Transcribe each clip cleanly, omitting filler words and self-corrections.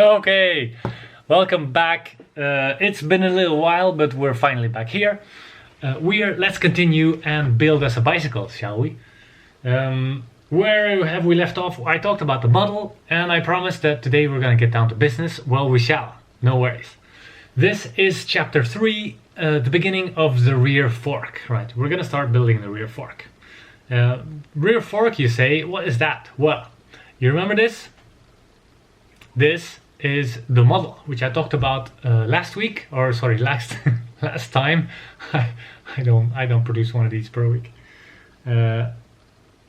Okay, welcome back. It's been a little while, but we're finally back here. Let's continue and build us a bicycle, shall we? Where have we left off? I talked about the model, and I promised that today we're gonna get down to business. Well, we shall. No worries. This is chapter 3, the beginning of the rear fork. Right, we're gonna start building the rear fork. Rear fork, you say, what is that? Well, you remember this? This is the model, which I talked about last week, or sorry, last time. I don't produce one of these per week.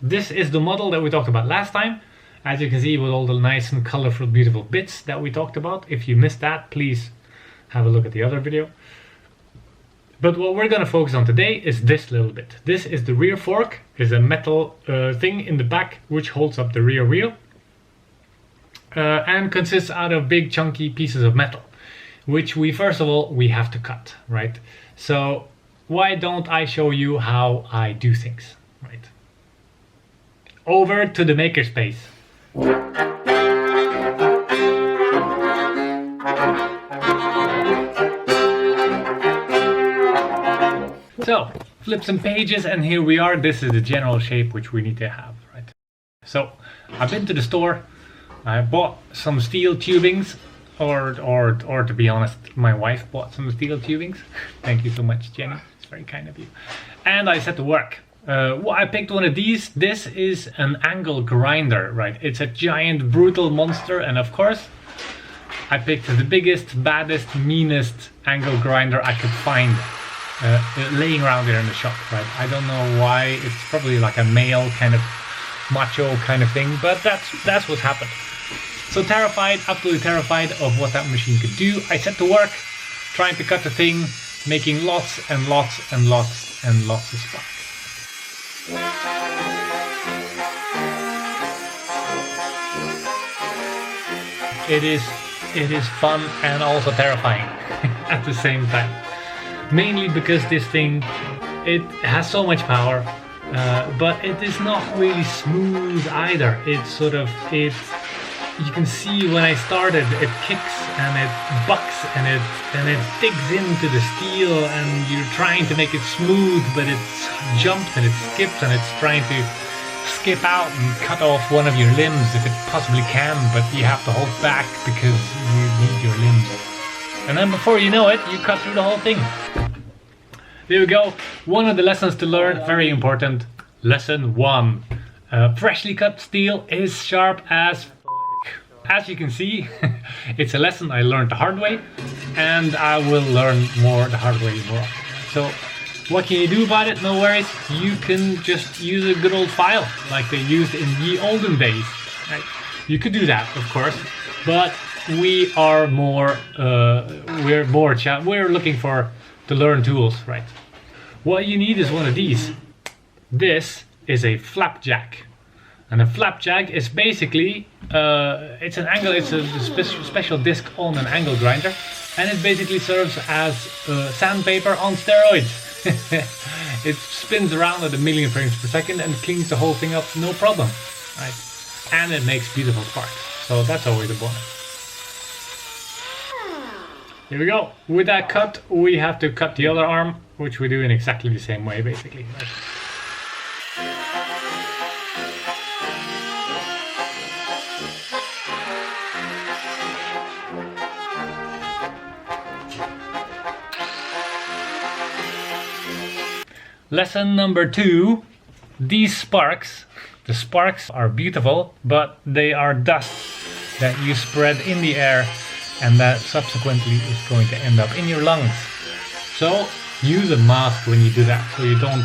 This is the model that we talked about last time. As you can see, with all the nice and colorful, beautiful bits that we talked about. If you missed that, please have a look at the other video. But what we're going to focus on today is this little bit. This is the rear fork. It's a metal thing in the back which holds up the rear wheel. And consists out of big chunky pieces of metal, which first of all we have to cut, right? So why don't I show you how I do things, right? Over to the makerspace. So flip some pages and here we are. This is the general shape which we need to have, right? So I've been to the store. I bought some steel tubings, or to be honest, my wife bought some steel tubings. Thank you so much, Jenny. It's very kind of you. And I set to work. I picked one of these. This is an angle grinder, right? It's a giant, brutal monster, and of course, I picked the biggest, baddest, meanest angle grinder I could find laying around there in the shop, right? I don't know why. It's probably like a male kind of macho kind of thing, but that's what's happened. So terrified, absolutely terrified of what that machine could do, I set to work trying to cut the thing, making lots and lots and lots and lots of sparks. It is fun and also terrifying at the same time. Mainly because this thing, it has so much power. But it is not really smooth either. You can see when I started, it kicks and it bucks and it digs into the steel, and you're trying to make it smooth, but it jumps and it skips and it's trying to skip out and cut off one of your limbs if it possibly can, but you have to hold back because you need your limbs. And then before you know it, you cut through the whole thing. There we go. One of the lessons to learn, very important. Lesson 1. Freshly cut steel is sharp as f***. As you can see, it's a lesson I learned the hard way, and I will learn more the hard way more often. So, what can you do about it? No worries. You can just use a good old file, like they used in the olden days. Right? You could do that, of course, but we are we're looking to learn tools, right? What you need is one of these. This is a flapjack, and a flapjack is basically it's a special disc on an angle grinder, and it basically serves as sandpaper on steroids. It spins around at 1,000,000 frames per second and cleans the whole thing up, no problem, right? And it makes beautiful sparks, so that's always a bonus. Here we go. With that cut, we have to cut the other arm, which we do in exactly the same way, basically. Right? Lesson number 2. These sparks, the sparks are beautiful, but they are dust that you spread in the air, and that subsequently is going to end up in your lungs. So use a mask when you do that, so you don't,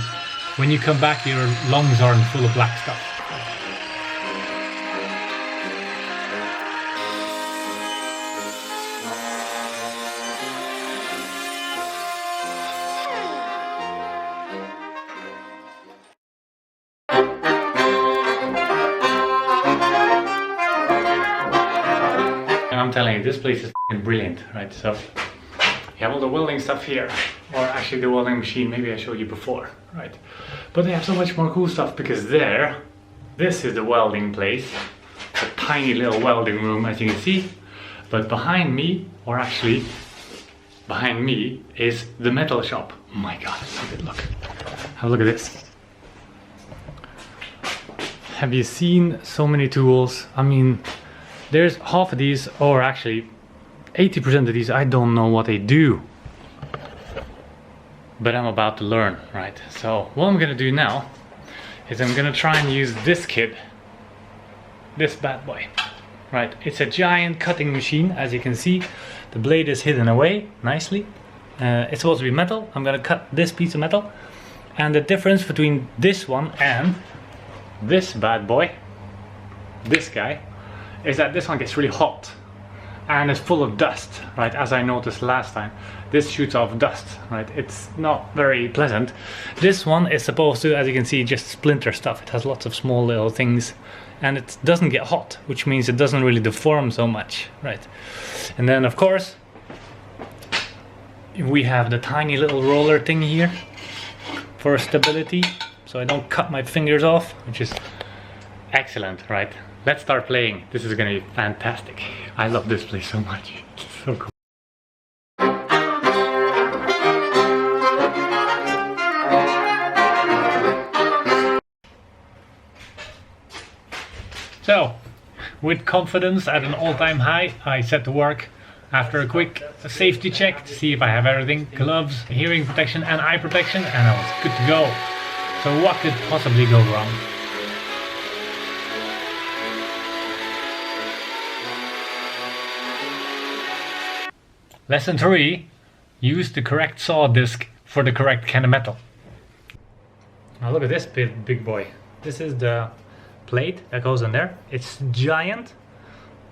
when you come back, your lungs aren't full of black stuff. I'm telling you, this place is f***ing brilliant, right? So you have all the welding stuff here, or actually the welding machine, maybe I showed you before, right? But they have so much more cool stuff, because this is the welding place, a tiny little welding room, as you can see. But behind me, or actually behind me, is the metal shop. Oh my god, look. Have a look at this. Have you seen so many tools? I mean, there's half of these, or actually 80% of these, I don't know what they do. But I'm about to learn, right? So what I'm gonna do now is I'm gonna try and use this kit, this bad boy, right? It's a giant cutting machine. As you can see, the blade is hidden away nicely. It's supposed to be metal. I'm gonna cut this piece of metal, and the difference between this one and this bad boy, this guy, is that this one gets really hot and is full of dust, right? As I noticed last time, this shoots off dust, right? It's not very pleasant. This one is supposed to, as you can see, just splinter stuff. It has lots of small little things, and it doesn't get hot, which means it doesn't really deform so much, right? And then of course we have the tiny little roller thing here for stability, so I don't cut my fingers off, which is excellent, right? Let's start playing. This is gonna be fantastic. I love this place so much. It's so cool. So, with confidence at an all-time high, I set to work after a quick safety check to see if I have everything: gloves, hearing protection and eye protection, and I was good to go. So what could possibly go wrong? Lesson 3. Use the correct saw disc for the correct kind of metal. Now look at this big boy. This is the plate that goes in there. It's giant.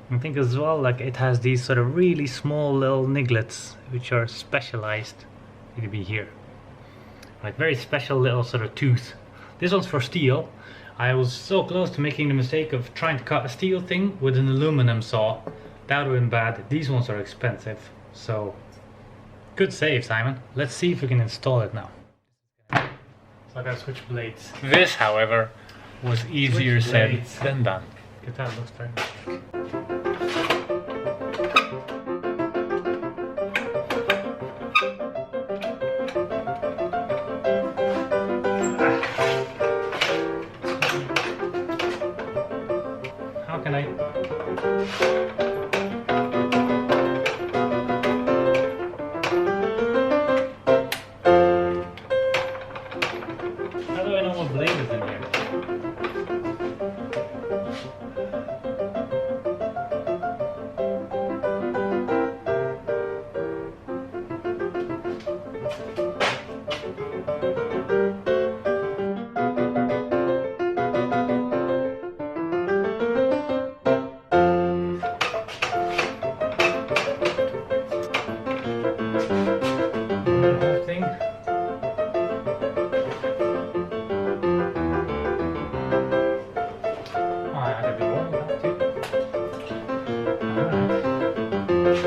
I think as well, like, it has these sort of really small little niglets which are specialized to be here. Like very special little sort of tooth. This one's for steel. I was so close to making the mistake of trying to cut a steel thing with an aluminum saw. That would have been bad. These ones are expensive. So, good save, Simon. Let's see if we can install it now. So I gotta switch blades. This, however, was easier said than done. Look at that, it looks very nice. How can I... How do I know what blade is in here? Thing.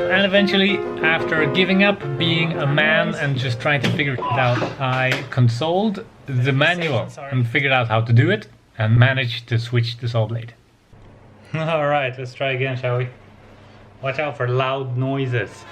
And eventually, after giving up being a man and just trying to figure it out, I consoled the manual and figured out how to do it and managed to switch the saw blade. Alright, let's try again, shall we? Watch out for loud noises.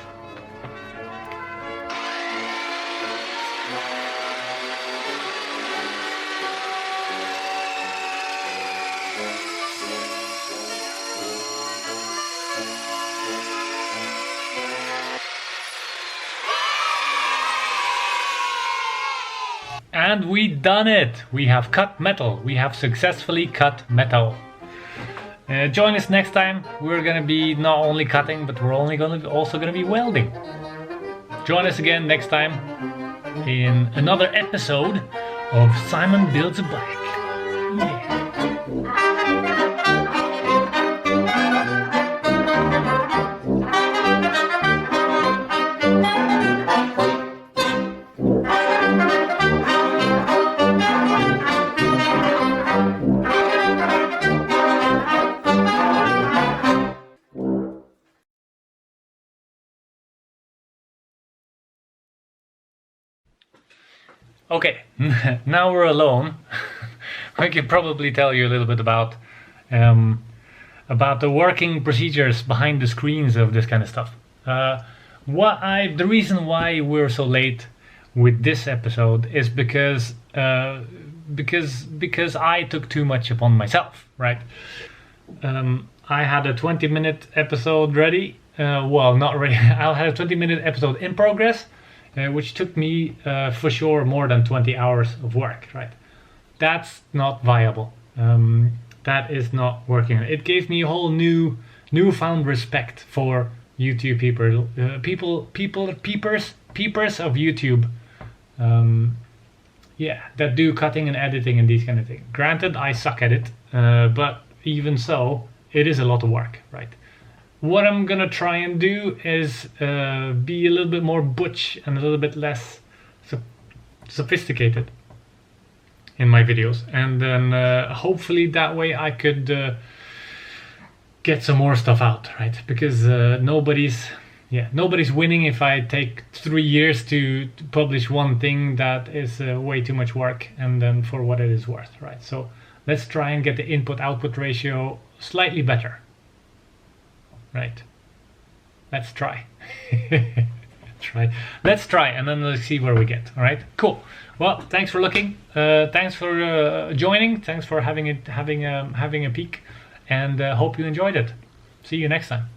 And we done it! We have cut metal. We have successfully cut metal. Join us next time. We're gonna be not only cutting, but we're also gonna be welding. Join us again next time in another episode of Simon Builds a Bike. Yeah. Okay, now we're alone. I can probably tell you a little bit about about the working procedures behind the screens of this kind of stuff. The reason why we're so late with this episode is because I took too much upon myself, right? I had a 20-minute episode ready. Well, not ready. I had a 20-minute episode in progress, which took me for sure more than 20 hours of work, right? That's not viable. That is not working. It gave me a whole newfound respect for YouTube peepers of YouTube. That do cutting and editing and these kind of things. Granted, I suck at it, but even so, it is a lot of work, right? What I'm gonna try and do is be a little bit more butch and a little bit less sophisticated in my videos, and then hopefully that way I could get some more stuff out, right? Because nobody's winning if I take 3 years to publish one thing that is way too much work, and then for what it is worth, right? So let's try and get the input-output ratio slightly better, right? Let's try. Let's try, and then let's see where we get. All right, cool. Well, thanks for looking. Thanks for joining. Thanks for having a peek, and hope you enjoyed it. See you next time.